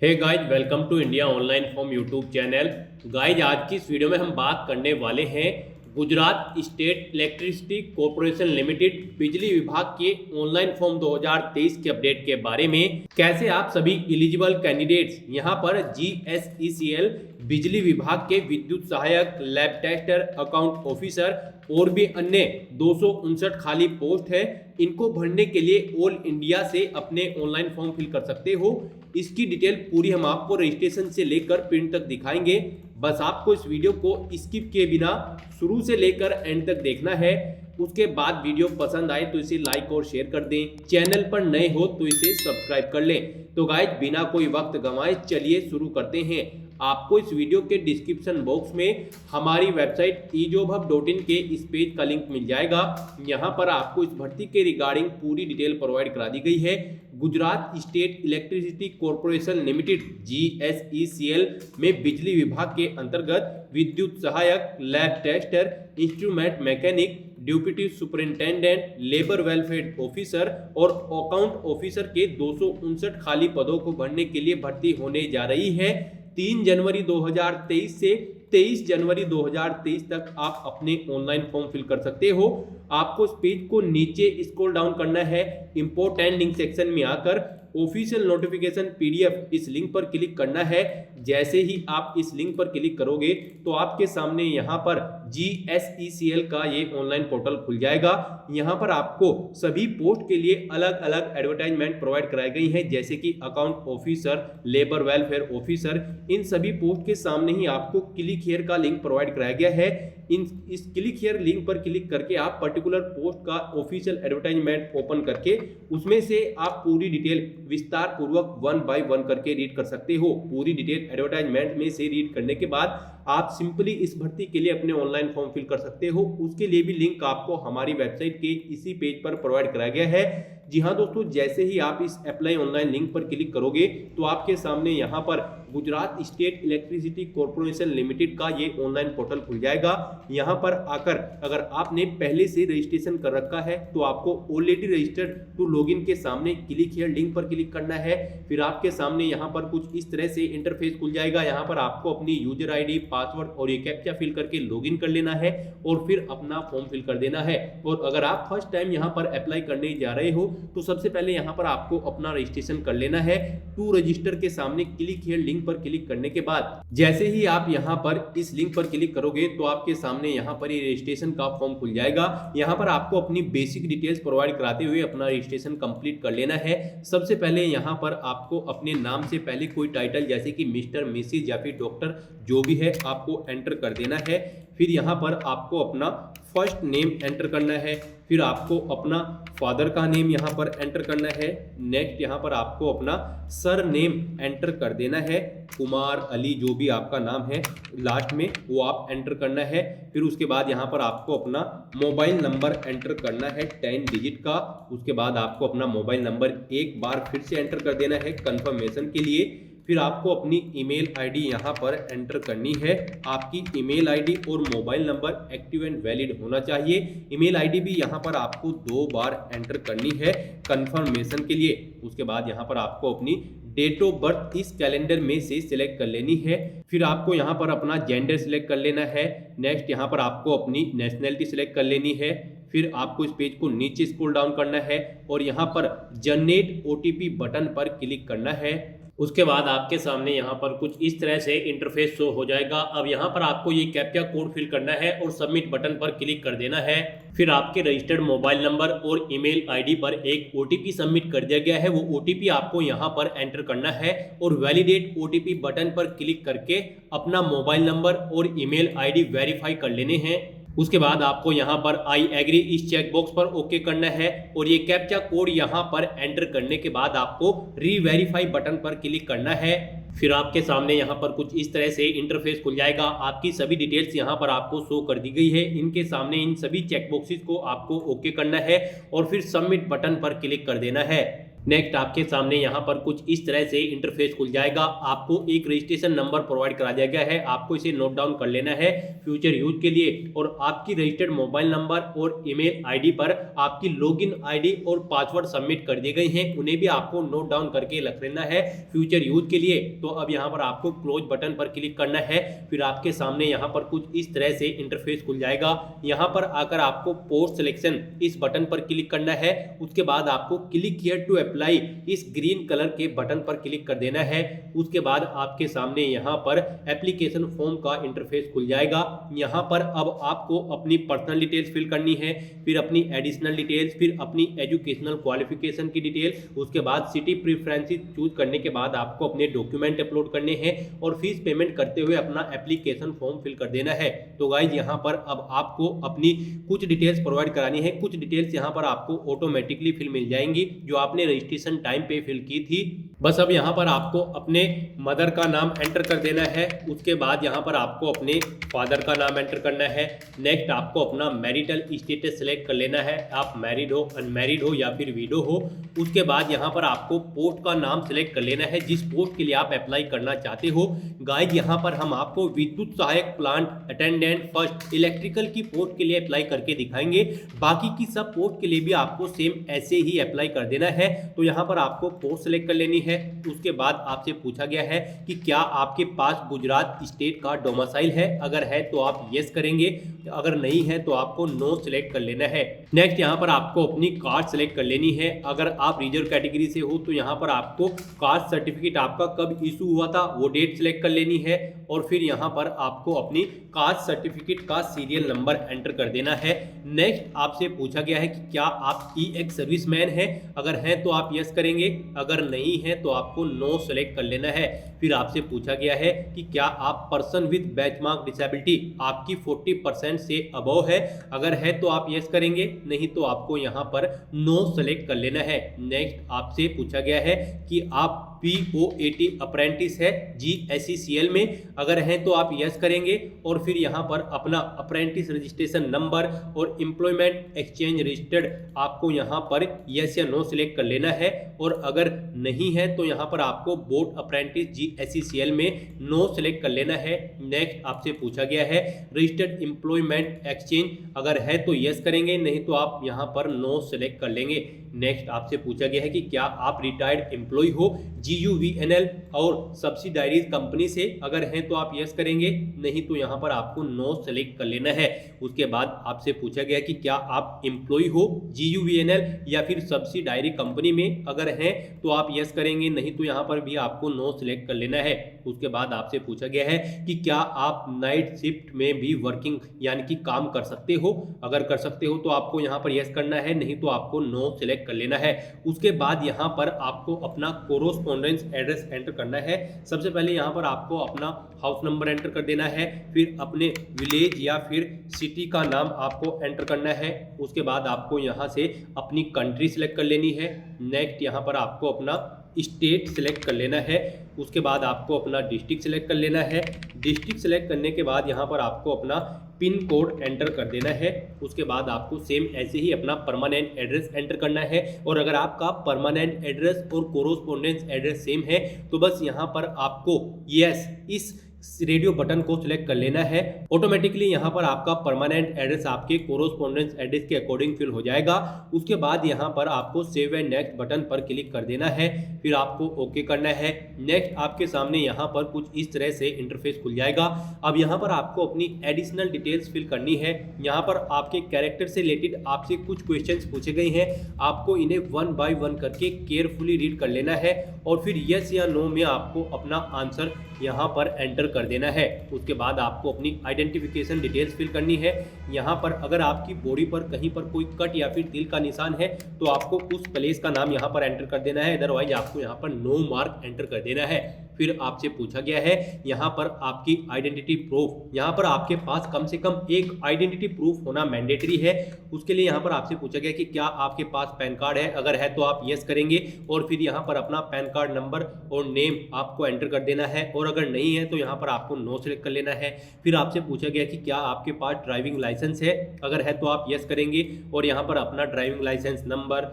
Hey guys, welcome to India online form YouTube channel. Guys, आज की इस video में हम बात करने वाले हैं Gujarat state electricity corporation limited बिजली विभाग के ऑनलाइन फॉर्म 2023 के अपडेट के बारे में। कैसे आप सभी एलिजिबल कैंडिडेट्स यहां पर GSECL बिजली विभाग के विद्युत सहायक, लैब टेस्टर, अकाउंट ऑफिसर और भी अन्य 259 खाली पोस्ट है, इनको भरने के लिए ऑल इंडिया से अपने ऑनलाइन फॉर्म फिल कर सकते हो। इसकी डिटेल पूरी हम आपको रजिस्ट्रेशन से लेकर प्रिंट तक दिखाएंगे। बस आपको इस वीडियो को स्किप किए बिना शुरू से लेकर एंड तक देखना है। उसके बाद वीडियो पसंद आए तो इसे लाइक और शेयर कर दें। चैनल पर नए हो तो इसे सब्सक्राइब कर लें। तो गाइस, बिना कोई वक्त गंवाए चलिए शुरू करते हैं। आपको इस वीडियो के डिस्क्रिप्शन बॉक्स में हमारी वेबसाइट ejobhub.in के इस पेज का लिंक मिल जाएगा। यहाँ पर आपको इस भर्ती के रिगार्डिंग पूरी डिटेल प्रोवाइड करा दी गई है। Gujarat state electricity corporation limited GSECL में बिजली विभाग के अंतर्गत विद्युत सहायक, lab tester, instrument mechanic, deputy superintendent, labour welfare officer और अकाउंट ऑफिसर के 259 खाली पदों को भरने के लिए भर्ती होने जा रही है। 3 जनवरी 2023 से 23 जनवरी 2023 तक आप अपने ऑनलाइन फॉर्म फिल कर सकते हो। आपको इस पेज को नीचे स्क्रॉल डाउन करना है। इंपोर्टेंट लिंक सेक्शन में आकर ऑफिशियल नोटिफिकेशन PDF इस लिंक पर क्लिक करना है। जैसे ही आप इस लिंक पर क्लिक करोगे तो आपके सामने यहाँ पर GSECL का ये ऑनलाइन पोर्टल खुल जाएगा। यहाँ पर आपको सभी पोस्ट के लिए अलग अलग एडवर्टाइजमेंट प्रोवाइड कराई गई हैं, जैसे कि account officer, labour welfare officer. इन सभी पोस्ट के सामने ही आपको क्लिक हियर का लिंक प्रोवाइड कराया गया है। इस क्लिक हियर लिंक पर क्लिक करके आप पर्टिकुलर पोस्ट का ऑफिशियल एडवर्टाइजमेंट ओपन करके उसमें से आप पूरी डिटेल विस्तार पूर्वक 1 बाय 1 करके रीड कर सकते हो। पूरी डिटेल एडवर्टाइजमेंट में से रीड करने के बाद आप सिंपली इस भर्ती के लिए अपने ऑनलाइन फॉर्म फिल कर सकते हो। उसके लिए भी लिंक आपको हमारी वेबसाइट के इसी पेज पर प्रोवाइड कराया गया है। जी हाँ दोस्तों, जैसे ही आप इस अप्लाई ऑनलाइन लिंक पर क्लिक करोगे तो आपके सामने यहाँ पर Gujarat state electricity corporation limited का ये ऑनलाइन पोर्टल खुल जाएगा। यहाँ पर आकर अगर आपने पहले से रजिस्ट्रेशन कर रखा है तो आपको ऑलरेडी रजिस्टर्ड टू लॉगिन के सामने क्लिक हियर लिंक पर क्लिक करना है। फिर आपके सामने यहाँ पर कुछ इस तरह से इंटरफेस खुल जाएगा। यहाँ पर आपको अपनी यूजर ID, पासवर्ड और ये कैप्चा फिल करके लॉगिन कर लेना है और फिर अपना फॉर्म फिल कर देना है। और अगर आप फर्स्ट टाइम यहाँ पर अप्लाई करने जा रहे हो तो सबसे पहले यहाँ पर आपको अपना रजिस्ट्रेशन कर लेना है। टू रजिस्टर के सामने क्लिक हियर लिंक पर क्लिक करने के बाद जैसे ही आप यहाँ पर इस लिंक पर क्लिक करोगे तो आपके सामने यहाँ पर ये रजिस्ट्रेशन का फॉर्म खुल जाएगा। यहाँ पर आपको अपनी बेसिक डिटेल्स प्रोवाइड कराते हुए अपना रजिस्ट्रेशन कंप्लीट कर लेना है। सबसे पहले यहाँ पर आपको अपने नाम से पहले कोई टाइटल जैसे कि मिस्टर, मिसेज या फिर डॉक्टर जो भी है आपको एंटर कर देना है। फिर यहाँ पर आपको अपना फर्स्ट नेम एंटर करना है। फिर आपको अपना फादर का नेम यहाँ पर एंटर करना है। नेक्स्ट यहाँ पर आपको अपना सर नेम एंटर कर देना है। कुमार, अली जो भी आपका नाम है लास्ट में वो आप एंटर करना है। फिर उसके बाद यहाँ पर आपको अपना मोबाइल नंबर एंटर करना है 10 डिजिट का। उसके बाद आपको अपना मोबाइल नंबर एक बार फिर से एंटर कर देना है कंफर्मेशन के लिए। फिर आपको अपनी ईमेल आईडी यहाँ पर एंटर करनी है। आपकी ईमेल आईडी और mobile number active and valid होना चाहिए। ईमेल आईडी भी यहाँ पर आपको 2 बार एंटर करनी है कंफर्मेशन के लिए। उसके बाद यहाँ पर आपको अपनी डेट ऑफ बर्थ इस कैलेंडर में से सिलेक्ट कर लेनी है। फिर आपको यहाँ पर अपना जेंडर सिलेक्ट कर लेना है। नेक्स्ट यहाँ पर आपको अपनी नेशनैलिटी सिलेक्ट कर लेनी है। फिर आपको इस पेज को नीचे स्क्रॉल डाउन करना है और यहाँ पर जनरेट OTP बटन पर क्लिक करना है। उसके बाद आपके सामने यहाँ पर कुछ इस तरह से इंटरफेस शो हो जाएगा। अब यहाँ पर आपको ये कैप्चा कोड फिल करना है और सबमिट बटन पर क्लिक कर देना है। फिर आपके रजिस्टर्ड मोबाइल नंबर और ईमेल आईडी पर एक OTP सबमिट कर दिया गया है। वो OTP आपको यहाँ पर एंटर करना है और वैलिडेट OTP बटन पर क्लिक करके अपना मोबाइल नंबर और ईमेल आईडी वेरीफाई कर लेने हैं। उसके बाद आपको यहाँ पर आई एग्री इस चेक बॉक्स पर ओके करना है और ये कैप्चा कोड यहाँ पर एंटर करने के बाद आपको रीवेरीफाई बटन पर क्लिक करना है। फिर आपके सामने यहाँ पर कुछ इस तरह से इंटरफेस खुल जाएगा। आपकी सभी डिटेल्स यहाँ पर आपको शो कर दी गई है। इनके सामने इन सभी चेक बॉक्सेस को आपको ओके करना है और फिर सबमिट बटन पर क्लिक कर देना है। नेक्स्ट आपके सामने यहाँ पर कुछ इस तरह से इंटरफेस खुल जाएगा। आपको एक रजिस्ट्रेशन नंबर प्रोवाइड करा दिया गया है, आपको इसे नोट डाउन कर लेना है फ्यूचर यूज के लिए। और आपकी रजिस्टर्ड मोबाइल नंबर और ईमेल आईडी पर आपकी लॉगिन आईडी और पासवर्ड सबमिट कर दिए गए हैं, उन्हें भी आपको नोट डाउन करके रख लेना है फ्यूचर यूज के लिए। तो अब यहाँ पर आपको क्लोज बटन पर क्लिक करना है। फिर आपके सामने यहाँ पर कुछ इस तरह से इंटरफेस खुल जाएगा। यहाँ पर आकर आपको पोस्ट सिलेक्शन इस बटन पर क्लिक करना है। उसके बाद आपको क्लिक हियर टू अप्लाई इस ग्रीन कलर के बटन पर क्लिक कर देना है। उसके बाद आपके सामने यहाँ पर एप्लीकेशन फॉर्म का इंटरफेस खुल जाएगा। यहाँ पर अब आपको अपनी पर्सनल डिटेल्स फिल करनी है, फिर अपनी एडिशनल डिटेल्स, फिर अपनी एजुकेशनल क्वालिफिकेशन की डिटेल, उसके बाद सिटी प्रेफरेंसेस चूज करने के बाद आपको अपने डॉक्यूमेंट अपलोड करने हैं और फीस पेमेंट करते हुए अपना एप्लीकेशन फॉर्म फिल कर देना है। तो गाइज यहाँ पर अब आपको अपनी कुछ डिटेल्स प्रोवाइड करानी है। कुछ डिटेल्स यहाँ पर आपको ऑटोमेटिकली फिल मिल जाएंगी जो आपने रजिस्ट्रेशन टाइम पे फिल की थी। बस अब यहाँ पर आपको अपने मदर का नाम एंटर कर देना है। उसके बाद यहाँ पर आपको अपने फादर का नाम एंटर करना है। नेक्स्ट आपको अपना मैरिटल स्टेटस सेलेक्ट कर लेना है, आप मैरिड हो, अनमैरिड हो या फिर विडो हो। उसके बाद यहाँ पर आपको पोस्ट का नाम सेलेक्ट कर लेना है जिस पोस्ट के लिए आप अप्लाई करना चाहते हो। गाइज यहाँ पर हम आपको विद्युत सहायक प्लांट अटेंडेंट फर्स्ट इलेक्ट्रिकल की पोस्ट के लिए अप्लाई करके दिखाएंगे। बाकी की सब पोस्ट के लिए भी आपको सेम ऐसे ही अप्लाई कर देना है। तो यहाँ पर आपको पोस्ट सेलेक्ट कर लेनी है। उसके बाद आपसे पूछा गया है कि क्या आपके पास गुजरात स्टेट का डोमिसाइल है, अगर है तो आप यस करेंगे, अगर नहीं है तो आपको नो सेलेक्ट कर लेना है। नेक्स्ट यहाँ पर आपको अपनी कास्ट सेलेक्ट कर लेनी है। अगर आप रिजर्व कैटेगरी से हो तो यहाँ पर आपको कास्ट सर्टिफिकेट आपका कब इशू हुआ था वो डेट सेलेक्ट कर लेनी है। और फिर यहाँ पर आपको अपनी कास्ट सर्टिफिकेट का सीरियल नंबर एंटर कर देना है। नेक्स्ट आपसे पूछा गया है कि क्या आप एक्स सर्विसमैन हैं, अगर हैं तो आप यस करेंगे, अगर नहीं है तो आपको नो सेलेक्ट कर लेना है। फिर आपसे पूछा गया है कि क्या आप पर्सन विद बेंचमार्क डिसेबिलिटी आपकी 40% से अबव है, अगर है तो आप यस करेंगे, नहीं तो आपको यहाँ पर नो सेलेक्ट कर लेना है। नेक्स्ट आपसे पूछा गया है कि आप POAT अप्रेंटिस है GSECL में, अगर हैं तो आप यस करेंगे। और फिर यहाँ पर अपना अप्रेंटिस रजिस्ट्रेशन नंबर और एम्प्लॉयमेंट एक्सचेंज रजिस्टर्ड आपको यहाँ पर यस या नो सिलेक्ट कर लेना है। और अगर नहीं है तो यहाँ पर आपको बोर्ड अप्रेंटिस GSECL में नो सिलेक्ट कर लेना है। नेक्स्ट आपसे पूछा गया है रजिस्टर्ड एम्प्लॉयमेंट एक्सचेंज, अगर है तो यस करेंगे, नहीं तो आप यहाँ पर नो सिलेक्ट कर लेंगे। नेक्स्ट आपसे पूछा गया है कि क्या आप रिटायर्ड एम्प्लॉय हो GUVNL और सब्सिडाइरीज कंपनी से, अगर हैं तो आप यस करेंगे, नहीं तो यहाँ पर आपको नो सेलेक्ट कर लेना है। उसके बाद आपसे पूछा गया कि क्या आप एम्प्लॉय हो GUVNL या फिर सब्सिडायरी कंपनी में, अगर हैं तो आप यस करेंगे, नहीं तो यहाँ पर भी आपको नो सेलेक्ट कर लेना है। उसके बाद आपसे पूछा गया है कि क्या आप नाइट शिफ्ट में भी वर्किंग यानी कि काम कर सकते हो, अगर कर सकते हो तो आपको यहाँ पर यस करना है, नहीं तो आपको नो सेलेक्ट कर लेना है। उसके बाद यहाँ पर आपको अपना कोरोस्पोंडेंस एड्रेस एंटर करना है। सबसे पहले यहाँ पर आपको अपना हाउस नंबर एंटर कर देना है, फिर अपने विलेज या फिर सिटी का नाम आपको एंटर करना है। उसके बाद आपको यहाँ से अपनी कंट्री सिलेक्ट कर लेनी है। नेक्स्ट यहाँ पर आपको अपना स्टेट सिलेक्ट कर लेना है। उसके बाद आपको अपना डिस्ट्रिक्ट सिलेक्ट कर लेना है। डिस्ट्रिक्ट सिलेक्ट करने के बाद यहाँ पर आपको अपना पिन कोड एंटर कर देना है। उसके बाद आपको सेम ऐसे ही अपना परमानेंट एड्रेस एंटर करना है। और अगर आपका परमानेंट एड्रेस और कोरोस्पोंडेंस एड्रेस सेम है तो बस यहाँ पर आपको यस इस रेडियो बटन को सिलेक्ट कर लेना है। ऑटोमेटिकली यहाँ पर आपका परमानेंट एड्रेस आपके कोरोस्पोंडेंस एड्रेस के अकॉर्डिंग फिल हो जाएगा। उसके बाद यहाँ पर आपको सेव एंड नेक्स्ट बटन पर क्लिक कर देना है, फिर आपको ओके करना है। नेक्स्ट आपके सामने यहाँ पर कुछ इस तरह से इंटरफेस खुल जाएगा। अब यहाँ पर आपको अपनी एडिशनल डिटेल्स फिल करनी है। यहाँ पर आपके कैरेक्टर से रिलेटेड आपसे कुछ क्वेश्चंस पूछे गए हैं, आपको इन्हें 1 बाय 1 करके केयरफुली रीड कर लेना है और फिर यस या नो में आपको अपना आंसर यहाँ पर एंटर कर देना है। उसके बाद आपको अपनी आइडेंटिफिकेशन डिटेल्स फिल करनी है। यहाँ पर अगर आपकी बॉडी पर कहीं पर कोई कट या फिर तिल का निशान है तो आपको उस प्लेस का नाम यहाँ पर एंटर कर देना है, अदरवाइज आपको यहाँ पर नो मार्क एंटर कर देना है। फिर आपसे पूछा गया है यहाँ पर आपकी आइडेंटिटी प्रूफ, यहाँ पर आपके पास कम से कम एक आइडेंटिटी प्रूफ होना मैंडेटरी है। उसके लिए यहाँ पर आपसे पूछा गया कि क्या आपके पास पैन कार्ड है, अगर है तो आप यस करेंगे और फिर यहाँ पर अपना पैन कार्ड नंबर और नेम आपको एंटर कर देना है, और अगर नहीं है तो यहाँ पर आपको नो सेलेक्ट कर लेना है। फिर आपसे पूछा गया कि क्या आपके पास ड्राइविंग लाइसेंस है, अगर है तो आप यस करेंगे और यहाँ पर अपना ड्राइविंग लाइसेंस नंबर,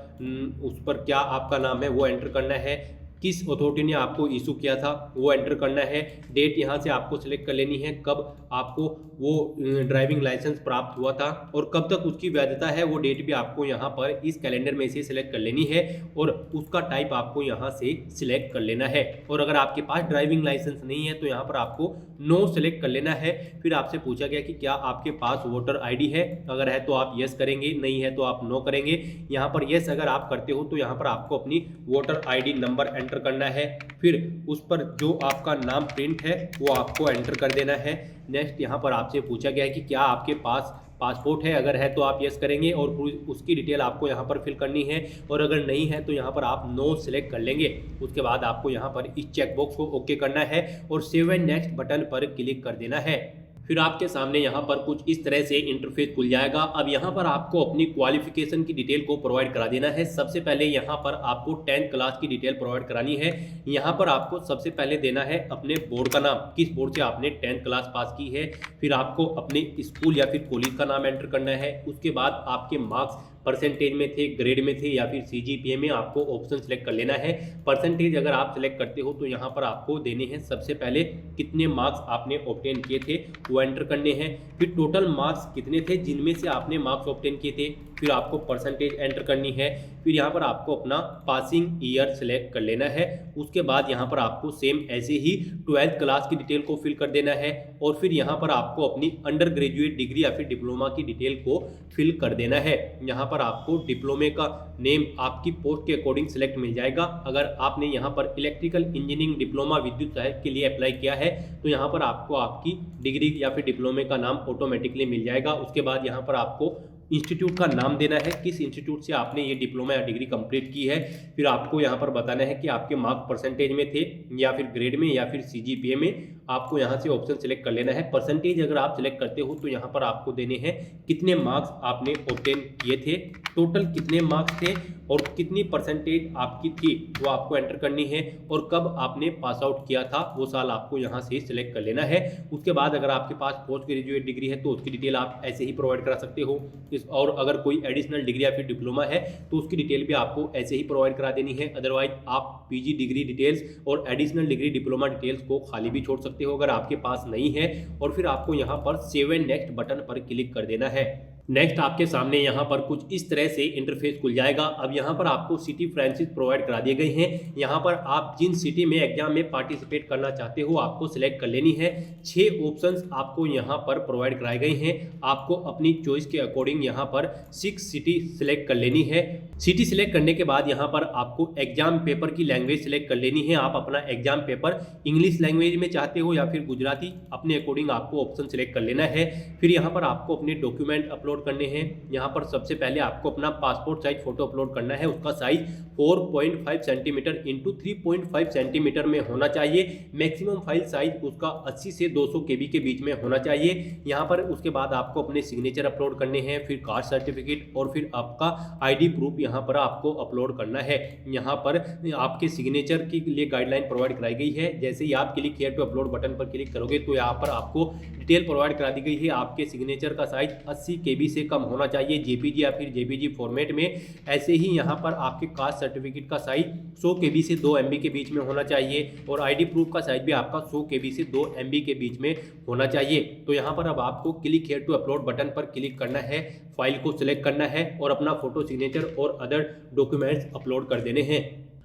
उस पर क्या आपका नाम है वो एंटर करना है, किस अथॉरिटी ने आपको इशू किया था वो एंटर करना है, डेट यहाँ से आपको सिलेक्ट कर लेनी है, कब आपको वो ड्राइविंग लाइसेंस प्राप्त हुआ था और कब तक उसकी वैधता है वो डेट भी आपको यहाँ पर इस कैलेंडर में से सिलेक्ट कर लेनी है, और उसका टाइप आपको यहाँ से सिलेक्ट कर लेना है। और अगर आपके पास ड्राइविंग लाइसेंस नहीं है तो यहाँ पर आपको नो सेलेक्ट कर लेना है। फिर आपसे पूछा गया कि क्या आपके पास वोटर आईडी है, अगर है तो आप यस करेंगे, नहीं है तो आप नो करेंगे। यहाँ पर यस अगर आप करते हो तो यहाँ पर आपको अपनी वोटर आईडी नंबर एंटर करना है, फिर उस पर जो आपका नाम प्रिंट है वो आपको एंटर कर देना है। नेक्स्ट यहाँ पर आपसे पूछा गया है कि क्या आपके पास पासपोर्ट है, अगर है तो आप यस करेंगे और उसकी डिटेल आपको यहाँ पर फिल करनी है, और अगर नहीं है तो यहाँ पर आप नो सेलेक्ट कर लेंगे। उसके बाद आपको यहाँ पर इस चेकबॉक्स को ओके करना है और सेव एंड नेक्स्ट बटन पर क्लिक कर देना है। फिर आपके सामने यहाँ पर कुछ इस तरह से इंटरफेस खुल जाएगा। अब यहाँ पर आपको अपनी क्वालिफिकेशन की डिटेल को प्रोवाइड करा देना है। सबसे पहले यहाँ पर आपको 10th क्लास की डिटेल प्रोवाइड करानी है। यहाँ पर आपको सबसे पहले देना है अपने बोर्ड का नाम, किस बोर्ड से आपने 10th क्लास पास की है। फिर आपको अपने स्कूल या फिर कॉलेज का नाम एंटर करना है। उसके बाद आपके मार्क्स परसेंटेज में थे, ग्रेड में थे या फिर सीजीपीए में, आपको ऑप्शन सेलेक्ट कर लेना है। परसेंटेज अगर आप सेलेक्ट करते हो तो यहाँ पर आपको देने हैं सबसे पहले कितने मार्क्स आपने ऑब्टेन किए थे वो एंटर करने हैं, फिर टोटल मार्क्स कितने थे जिनमें से आपने मार्क्स ऑब्टेन किए थे, फिर आपको परसेंटेज एंटर करनी है। फिर यहाँ पर आपको अपना पासिंग ईयर सेलेक्ट कर लेना है। उसके बाद यहाँ पर आपको सेम ऐसे ही 12th क्लास की डिटेल को फिल कर देना है, और फिर यहाँ पर आपको अपनी अंडर ग्रेजुएट डिग्री या फिर डिप्लोमा की डिटेल को फिल कर देना है। यहाँ पर आपको डिप्लोमे का नेम आपकी पोस्ट के अकॉर्डिंग सिलेक्ट मिल जाएगा। अगर आपने यहाँ पर इलेक्ट्रिकल इंजीनियरिंग डिप्लोमा विद्युत सहायक के लिए अप्लाई किया है तो यहाँ पर आपको आपकी डिग्री या फिर डिप्लोमे का नाम ऑटोमेटिकली मिल जाएगा। उसके बाद यहाँ पर आपको इंस्टीट्यूट का नाम देना है, किस इंस्टीट्यूट से आपने ये डिप्लोमा या डिग्री कंप्लीट की है। फिर आपको यहाँ पर बताना है कि आपके मार्क्स परसेंटेज में थे या फिर ग्रेड में या फिर सीजीपीए में, आपको यहाँ से ऑप्शन सेलेक्ट कर लेना है। परसेंटेज अगर आप सेलेक्ट करते हो तो यहाँ पर आपको देने हैं कितने मार्क्स आपने ऑब्टेन किए थे, टोटल कितने मार्क्स थे और कितनी परसेंटेज आपकी थी वो आपको एंटर करनी है, और कब आपने पास आउट किया था वो साल आपको यहाँ से सिलेक्ट कर लेना है। उसके बाद अगर आपके पास पोस्ट ग्रेजुएट डिग्री है तो उसकी डिटेल आप ऐसे ही प्रोवाइड करा सकते हो, और अगर कोई एडिशनल डिग्री या फिर डिप्लोमा है तो उसकी डिटेल भी आपको ऐसे ही प्रोवाइड करा देनी है। अदरवाइज आप पीजी डिग्री डिटेल्स और एडिशनल डिग्री डिप्लोमा डिटेल्स को खाली भी छोड़ सकते हो अगर आपके पास नहीं है, और फिर आपको यहाँ पर सेव एंड नेक्स्ट बटन पर क्लिक कर देना है। नेक्स्ट आपके सामने यहाँ पर कुछ इस तरह से इंटरफेस खुल जाएगा। अब यहाँ पर आपको सिटी फ्रेंचाइज प्रोवाइड करा दिए गए हैं। यहाँ पर आप जिन सिटी में एग्जाम में पार्टिसिपेट करना चाहते हो आपको सिलेक्ट कर लेनी है। 6 ऑप्शंस आपको यहाँ पर प्रोवाइड कराए गए हैं। आपको अपनी चॉइस के अकॉर्डिंग यहाँ पर 6 सिटी सिलेक्ट कर लेनी है। सिटी सिलेक्ट करने के बाद यहाँ पर आपको एग्जाम पेपर की लैंग्वेज सिलेक्ट कर लेनी है। आप अपना एग्जाम पेपर इंग्लिश लैंग्वेज में चाहते हो या फिर गुजराती, अपने अकॉर्डिंग आपको ऑप्शन सिलेक्ट कर लेना है। फिर यहाँ पर आपको अपने डॉक्यूमेंट अपलोड करने हैं। यहाँ पर सबसे पहले आपको अपना पासपोर्ट साइज फोटो अपलोड करना है। उसका साइज 4.5 सेंटीमीटर इंटू 3.5 सेंटीमीटर में होना चाहिए। मैक्सिमम फाइल साइज उसका 80 से 200 KB के बीच में होना चाहिए। यहाँ पर उसके बाद आपको अपने सिग्नेचर अपलोड करने हैं, फिर कास्ट सर्टिफिकेट और फिर आपका आईडी प्रूफ यहाँ पर आपको अपलोड करना है। यहाँ पर आपके सिग्नेचर के लिए गाइडलाइन प्रोवाइड कराई गई है। जैसे ही आप click here to upload button पर क्लिक करोगे तो यहाँ पर आपको डिटेल प्रोवाइड करा दी गई है। आपके सिग्नेचर का साइज 80 KB से कम होना चाहिए जेपीजी या फिर जेपीजी फॉर्मेट में। ऐसे ही यहाँ पर आपके कास्ट सर्टिफिकेट का साइज 100 KB से 2 MB के बीच में होना चाहिए, और आईडी प्रूफ का साइज भी आपका 100 KB से 2 MB के बीच में होना चाहिए। तो यहाँ पर अब आपको click here to upload button पर क्लिक करना है, फाइल को सिलेक्ट करना है और अपना फोटो, सिग्नेचर और अदर डॉक्यूमेंट्स अपलोड कर देने हैं।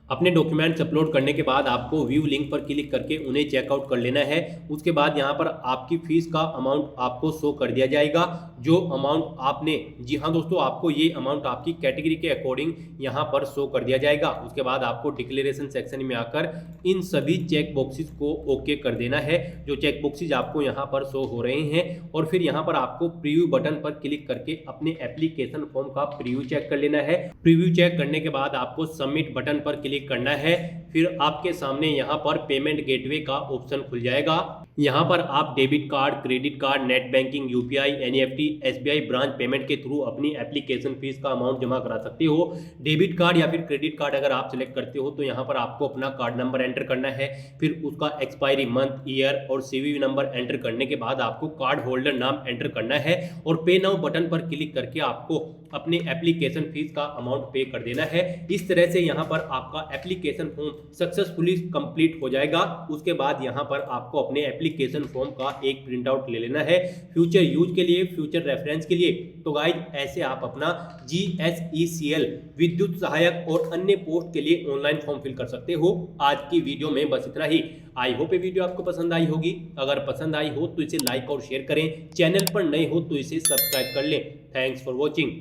अपने डॉक्यूमेंट्स अपलोड करने के बाद आपको व्यू लिंक पर क्लिक करके उन्हें चेकआउट कर लेना है। उसके बाद यहाँ पर आपकी फीस का अमाउंट आपको शो कर दिया जाएगा। जो अमाउंट आपने, जी हाँ दोस्तों, आपको ये अमाउंट आपकी कैटेगरी के अकॉर्डिंग यहाँ पर शो कर दिया जाएगा। उसके बाद आपको डिक्लेरेशन सेक्शन में आकर इन सभी चेक बॉक्सेस को ओके कर देना है, जो चेक बॉक्सेस आपको यहाँ पर शो हो रहे हैं। और फिर यहाँ पर आपको प्रीव्यू बटन पर क्लिक करके अपने एप्लीकेशन फॉर्म का प्रीव्यू चेक कर लेना है। प्रीव्यू चेक करने के बाद आपको सबमिट बटन पर क्लिक क्लिक करना है। फिर आपके सामने यहाँ पर पेमेंट गेटवे का ऑप्शन खुल जाएगा। यहाँ पर आप debit card, credit card, net banking, UPI, NEFT, SBI branch payment के थ्रू अपनी एप्लीकेशन फीस का अमाउंट जमा करा सकते हो। डेबिट कार्ड या फिर क्रेडिट कार्ड अगर आप सिलेक्ट करते हो तो यहाँ पर आपको अपना कार्ड नंबर एंटर करना है। फिर उसका एक्सपायरी मंथ, ईयर और सीवीवी नंबर एंटर करने के बाद आपको कार्ड होल्डर नाम एंटर करना है और पे नाउ बटन पर क्लिक करके आपको अपनी एप्लीकेशन फीस का अमाउंट पे कर देना है। इस तरह से यहाँ पर आपका एप्लीकेशन फॉर्म सक्सेसफुली कंप्लीट हो जाएगा। उसके बाद यहाँ पर आपको अपने एप्लीकेशन फॉर्म का एक प्रिंट आउट ले लेना है फ्यूचर यूज के लिए, फ्यूचर रेफरेंस के लिए। तो गाइज ऐसे आप अपना GSECL, विद्युत सहायक और अन्य पोस्ट के लिए ऑनलाइन फॉर्म फिल कर सकते हो। आज की वीडियो में बस इतना ही। आई होप ये वीडियो आपको पसंद आई होगी। अगर पसंद आई हो तो इसे लाइक और शेयर करें। चैनल पर नए हो तो इसे सब्सक्राइब कर लें। Thanks for watching.